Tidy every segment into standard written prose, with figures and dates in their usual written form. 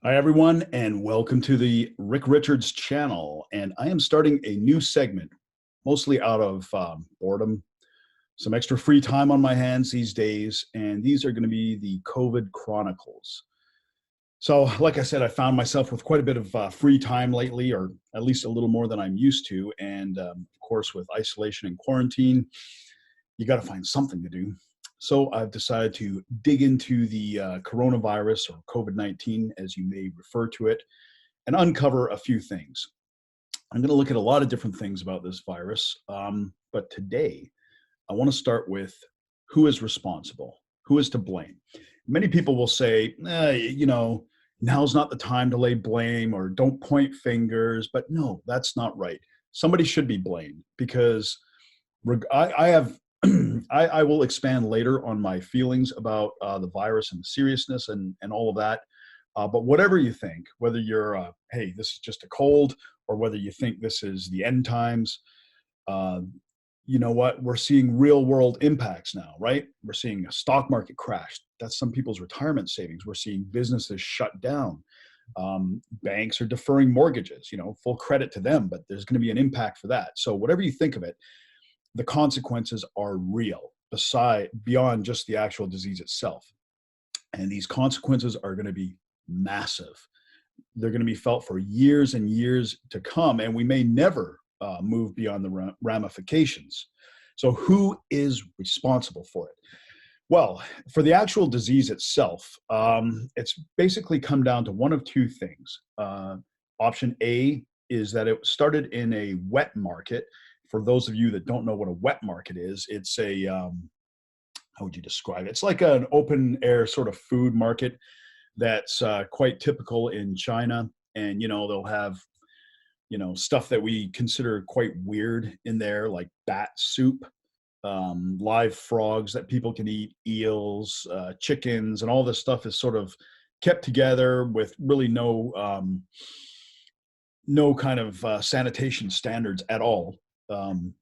Hi, everyone, and welcome to the Rick Richards channel. And I am starting a new segment, mostly out of boredom, some extra free time on my hands these days. And these are going to be the COVID Chronicles. So, like I said, I found myself with quite a bit of free time lately, or at least a little more than I'm used to. And of course, with isolation and quarantine, you got to find something to do. So I've decided to dig into the coronavirus or COVID-19, as you may refer to it, and uncover a few things. I'm going to look at a lot of different things about this virus, but today I want to start with who is responsible, who is to blame. Many people will say, now's not the time to lay blame or don't point fingers, but no, that's not right. Somebody should be blamed because I have I will expand later on my feelings about the virus and the seriousness and all of that. But whatever you think, whether you're, hey, this is just a cold, or whether you think this is the end times, uh, you know what? We're seeing real world impacts now, right? We're seeing a stock market crash. That's some people's retirement savings. We're seeing businesses shut down. Banks are deferring mortgages, full credit to them, but there's going to be an impact for that. So whatever you think of it, the consequences are real beyond just the actual disease itself. And these consequences are going to be massive. They're going to be felt for years and years to come, and we may never move beyond the ramifications. So who is responsible for it? Well, for the actual disease itself, it's basically come down to one of two things. Option A is that it started in a wet market. For those of you that don't know what a wet market is, it's a, how would you describe it? It's like an open air sort of food market that's quite typical in China. And, they'll have, stuff that we consider quite weird in there, like bat soup, live frogs that people can eat, eels, chickens, and all this stuff is sort of kept together with really no kind of sanitation standards at all. um,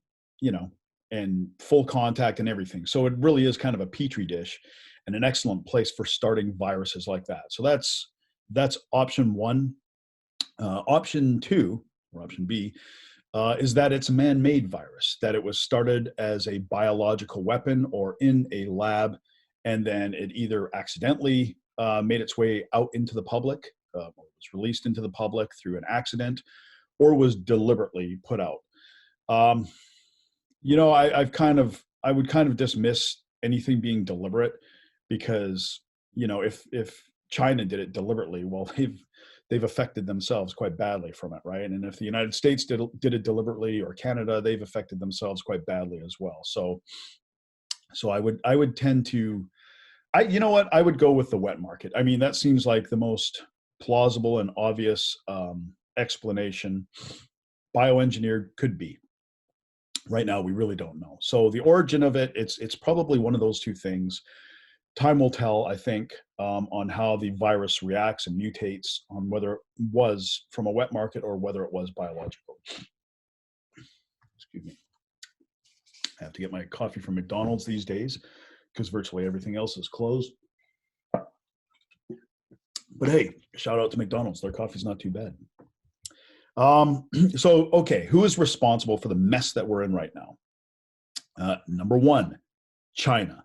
and full contact and everything. So it really is kind of a petri dish and an excellent place for starting viruses like that. So that's option one. Option two, or option B, is that it's a man-made virus, that it was started as a biological weapon or in a lab, and then it either accidentally made its way out into the public, or was released into the public through an accident, or was deliberately put out. Um, I would kind of dismiss anything being deliberate because, if China did it deliberately, well, they've affected themselves quite badly from it, right? And if the United States did it deliberately, or Canada, they've affected themselves quite badly as well. So I would tend to, you know what, I would go with the wet market. I mean, that seems like the most plausible and obvious explanation. Bioengineered could be. Right now, we really don't know. So the origin of it, it's probably one of those two things. Time will tell, I think, on how the virus reacts and mutates, on whether it was from a wet market or whether it was biological. Excuse me. I have to get my coffee from McDonald's these days because virtually everything else is closed. But hey, shout out to McDonald's. Their coffee's not too bad. Okay, who is responsible for the mess that we're in right now? Number one, China.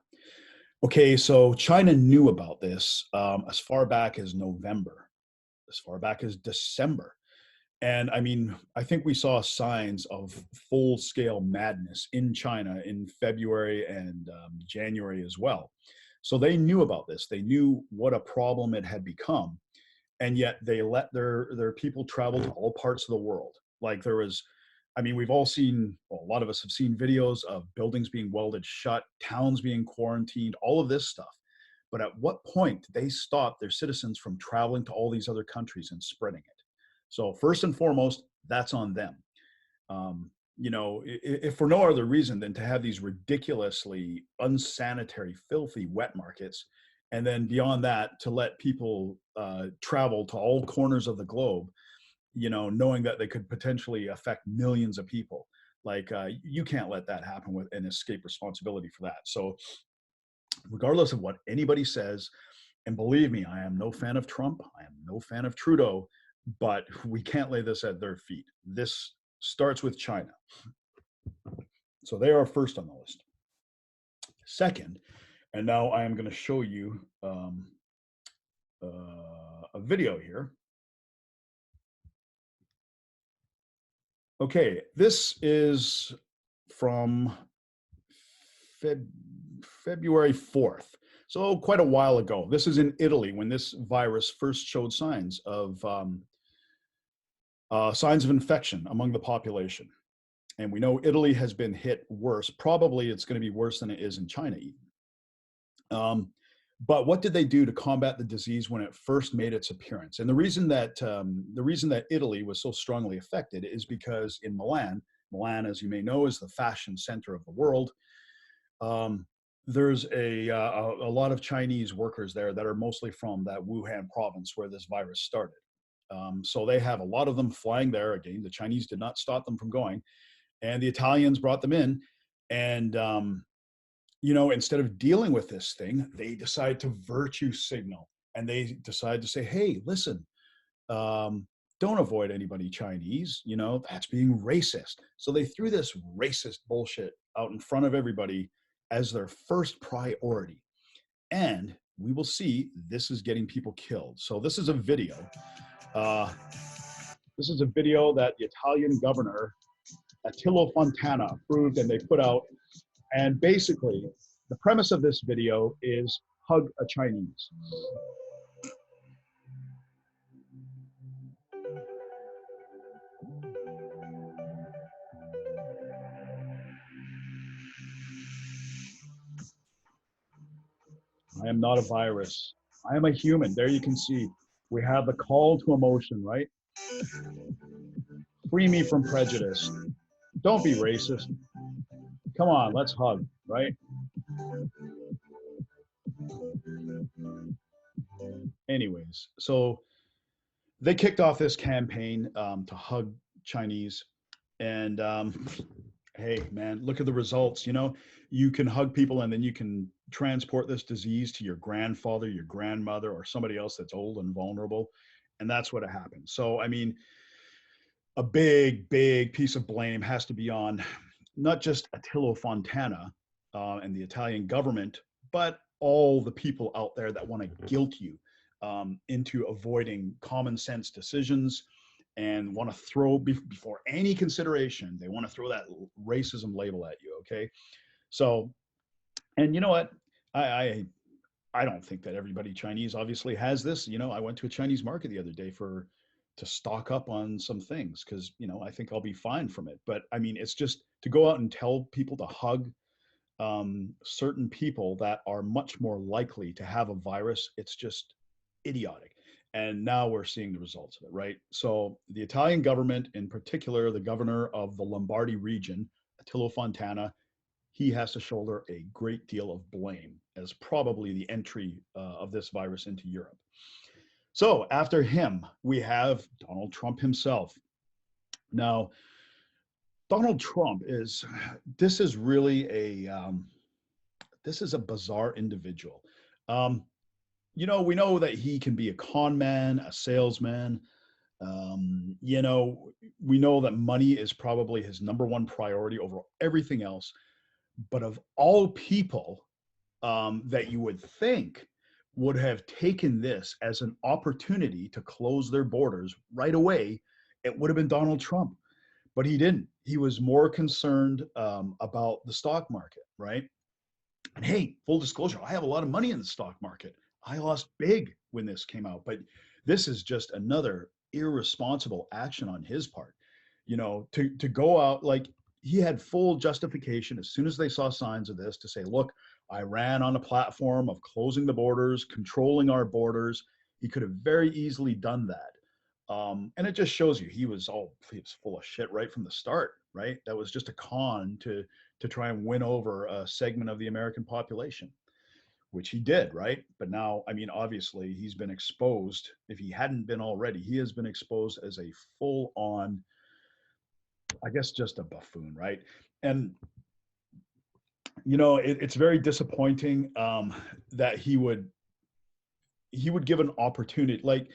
Okay, so China knew about this as far back as November, as far back as December. And I mean, I think we saw signs of full scale madness in China in February and January as well. So they knew about this. They knew what a problem it had become, and yet they let their people travel to all parts of the world. Like there was, I mean, we've all seen, well, a lot of us have seen videos of buildings being welded shut, towns being quarantined, all of this stuff. But at what point did they stop their citizens from traveling to all these other countries and spreading it? So first and foremost, that's on them. If for no other reason than to have these ridiculously unsanitary, filthy wet markets, and then beyond that, to let people travel to all corners of the globe, knowing that they could potentially affect millions of people. Like you can't let that happen with and escape responsibility for that. So regardless of what anybody says, and believe me, I am no fan of Trump. I am no fan of Trudeau, but we can't lay this at their feet. This starts with China. So they are first on the list. Second, and now I am going to show you a video here. Okay, this is from February 4th. So quite a while ago. This is in Italy when this virus first showed signs of infection among the population. And we know Italy has been hit worse. Probably it's going to be worse than it is in China even. But what did they do to combat the disease when it first made its appearance? And the reason that Italy was so strongly affected is because in Milan, as you may know, is the fashion center of the world. There's a lot of Chinese workers there that are mostly from that Wuhan province where this virus started. So they have a lot of them flying there. Again, the Chinese did not stop them from going, and the Italians brought them in. And instead of dealing with this thing, they decide to virtue signal, and they decide to say, hey, listen, don't avoid anybody Chinese, that's being racist. So they threw this racist bullshit out in front of everybody as their first priority. And we will see this is getting people killed. So this is a video. This is a video that the Italian governor, Attilio Fontana, approved and they put out. And basically, the premise of this video is hug a Chinese. I am not a virus. I am a human. There you can see we have the call to emotion, right? Free me from prejudice. Don't be racist. Come on, let's hug, right? Anyways, so they kicked off this campaign to hug Chinese. And hey, man, look at the results. You can hug people and then you can transport this disease to your grandfather, your grandmother, or somebody else that's old and vulnerable. And that's what happened. So, I mean, a big piece of blame has to be on not just Attilio Fontana and the Italian government, but all the people out there that want to guilt you into avoiding common sense decisions and want to throw, before any consideration, they want to throw that racism label at you, okay? So, and you know what? I don't think that everybody Chinese obviously has this. I went to a Chinese market the other day to stock up on some things because, I think I'll be fine from it. But I mean, it's just to go out and tell people to hug certain people that are much more likely to have a virus. It's just idiotic. And now we're seeing the results of it, right? So the Italian government, in particular, the governor of the Lombardy region, Attilio Fontana, he has to shoulder a great deal of blame as probably the entry of this virus into Europe. So after him, we have Donald Trump himself. Now, Donald Trump this is really this is a bizarre individual. We know that he can be a con man, a salesman. We know that money is probably his number one priority over everything else. But of all people that you would think would have taken this as an opportunity to close their borders right away, it would have been Donald Trump. But he didn't. He was more concerned about the stock market, right? And hey, full disclosure, I have a lot of money in the stock market. I lost big when this came out, but this is just another irresponsible action on his part. To go out, like, he had full justification as soon as they saw signs of this to say, look, I ran on a platform of closing the borders, controlling our borders. He could have very easily done that. And it just shows you he was full of shit right from the start, right? That was just a con to try and win over a segment of the American population, which he did, right? But now, I mean, obviously he's been exposed. If he hadn't been already, he has been exposed as a full on, I guess, just a buffoon, right? And it's very disappointing that he would give an opportunity. Like,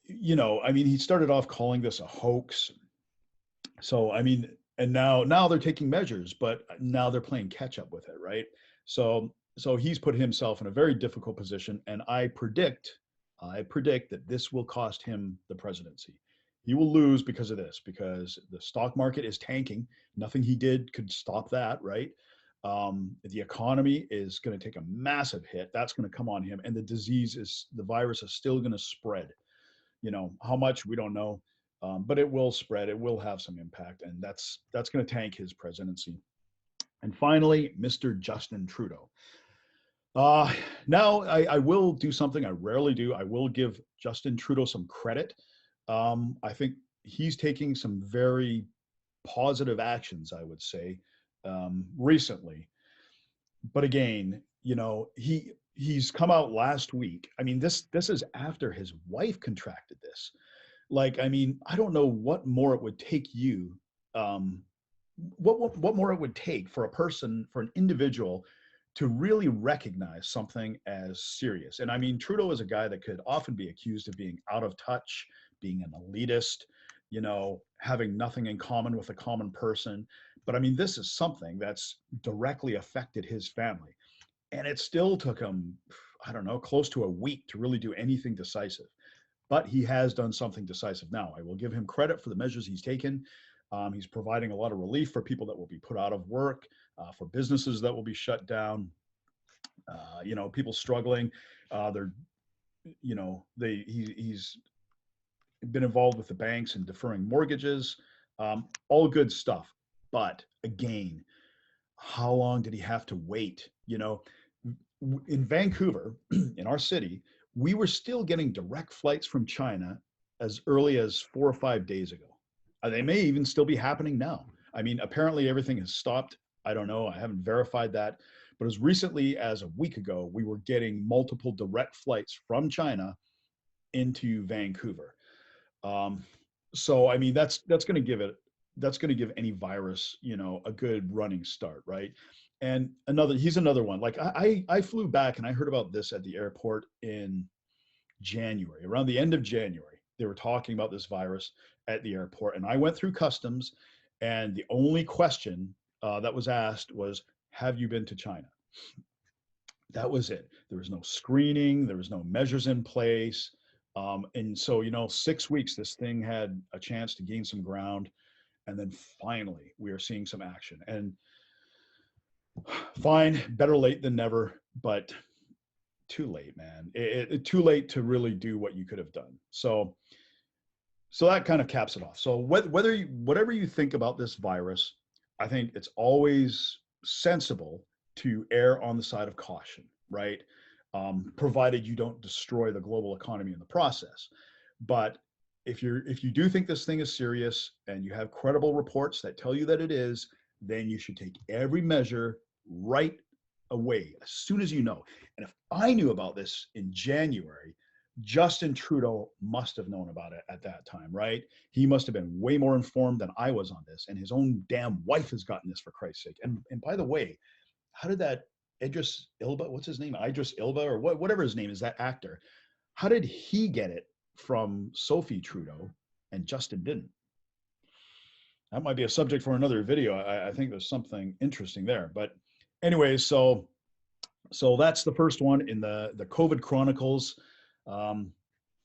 I mean, he started off calling this a hoax. So, I mean, and now they're taking measures, but now they're playing catch up with it, right? So he's put himself in a very difficult position, and I predict that this will cost him the presidency. He will lose because of this, because the stock market is tanking. Nothing he did could stop that, right? The economy is going to take a massive hit. That's going to come on him, and the virus is still going to spread. How much we don't know, but it will spread. It will have some impact, and that's going to tank his presidency. And finally, Mr. Justin Trudeau. Uh, Now I will do something I rarely do. I will give Justin Trudeau some credit. I think he's taking some very positive actions, I would say, recently. But again, he's come out last week. I mean, this is after his wife contracted this. Like, I mean, I don't know what more it would take you, um, what more it would take for a person, for an individual, to really recognize something as serious. And I mean, Trudeau is a guy that could often be accused of being out of touch, being an elitist, having nothing in common with a common person. But I mean, this is something that's directly affected his family. And it still took him, I don't know, close to a week to really do anything decisive. But he has done something decisive now. I will give him credit for the measures he's taken. He's providing a lot of relief for people that will be put out of work, for businesses that will be shut down. People struggling. They're, he's been involved with the banks and deferring mortgages. All good stuff. But again, how long did he have to wait? In Vancouver, in our city, we were still getting direct flights from China as early as 4 or 5 days ago. They may even still be happening now. I mean, apparently everything has stopped. I don't know. I haven't verified that. But as recently as a week ago, we were getting multiple direct flights from China into Vancouver. Um, so I mean, that's going to give any virus, a good running start, right? And he's another one. Like I flew back and I heard about this at the airport in January, around the end of January. They were talking about this virus at the airport, and I went through customs, and the only question that was asked was, "Have you been to China?" That was it. There was no screening. There was no measures in place. And so, 6 weeks, this thing had a chance to gain some ground. And then finally, we are seeing some action. And fine, better late than never, but too late, man. Too late to really do what you could have done. So that kind of caps it off. So whatever you think about this virus, I think it's always sensible to err on the side of caution, right? Provided you don't destroy the global economy in the process. But if you do think this thing is serious and you have credible reports that tell you that it is, then you should take every measure right away as soon as you know. And if I knew about this in January, Justin Trudeau must have known about it at that time, right? He must have been way more informed than I was on this, and his own damn wife has gotten this, for Christ's sake. And by the way, how did that Idris Ilba, what's his name? Idris Ilba, or whatever his name is, that actor, how did he get it from Sophie Trudeau and Justin didn't? That might be a subject for another video. I think there's something interesting there. But anyway, so that's the first one in the COVID Chronicles.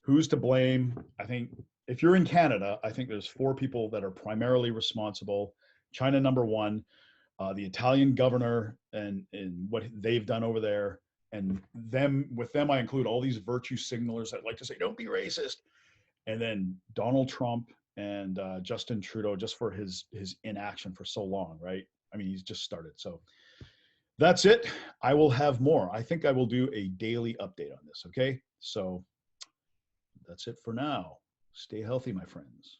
Who's to blame? I think if you're in Canada, I think there's 4 people that are primarily responsible. China, number 1, the Italian governor and what they've done over there. And with them, I include all these virtue signalers that like to say, don't be racist. And then Donald Trump and Justin Trudeau, just for his inaction for so long, right? I mean, he's just started. So that's it. I will have more. I think I will do a daily update on this, okay? So that's it for now. Stay healthy, my friends.